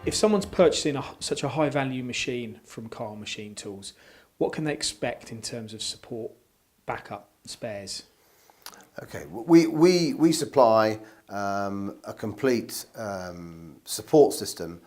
If someone's purchasing such a high value machine from Kyal Machine Tools, what can they expect in terms of support, backup, spares? Okay, we supply a complete support system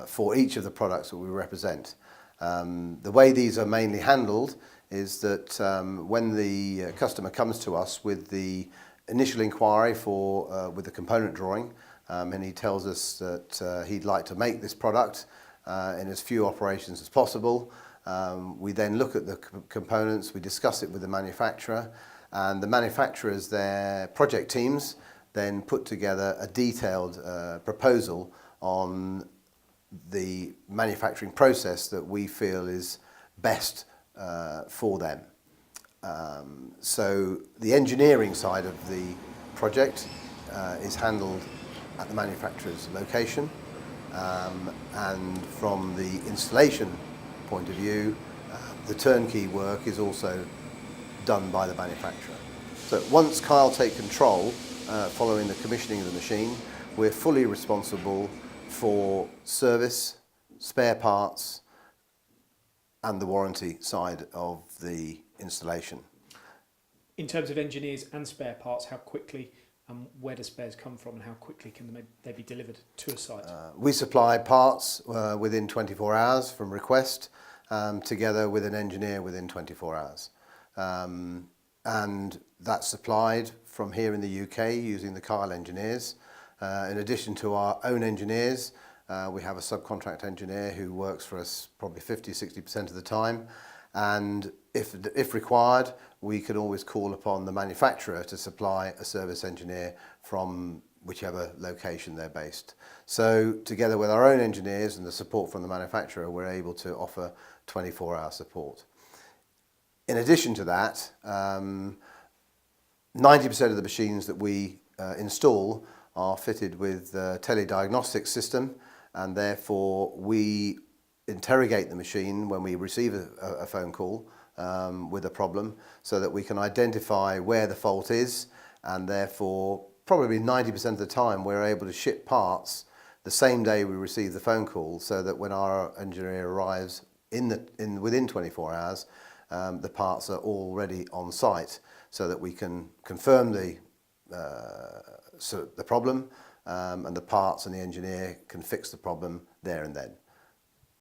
for each of the products that we represent. The way these are mainly handled is that when the customer comes to us with the initial inquiry for with the component drawing, and he tells us that he'd like to make this product in as few operations as possible. We then look at the components, we discuss it with the manufacturer, and the manufacturers, their project teams, then put together a detailed proposal on the manufacturing process that we feel is best for them. So the engineering side of the project is handled at the manufacturer's location, and from the installation point of view, the turnkey work is also done by the manufacturer. So once Kyal take control, following the commissioning of the machine, we're fully responsible for service, spare parts, and the warranty side of the installation. In terms of engineers and spare parts, how quickly and where do spares come from, and how quickly can they be delivered to a site? We supply parts within 24 hours from request, together with an engineer within 24 hours. And that's supplied from here in the UK using the Kyal engineers. In addition to our own engineers, we have a subcontract engineer who works for us probably 50-60% of the time. And if required, we can always call upon the manufacturer to supply a service engineer from whichever location they're based. So together with our own engineers and the support from the manufacturer, we're able to offer 24-hour support. In addition to that, 90% of the machines that we install are fitted with a telediagnostic system, and therefore we interrogate the machine when we receive a phone call with a problem, so that we can identify where the fault is, and therefore probably 90% of the time we're able to ship parts the same day we receive the phone call, so that when our engineer arrives within 24 hours, the parts are already on site, so that we can confirm the problem, and the parts and the engineer can fix the problem there and then.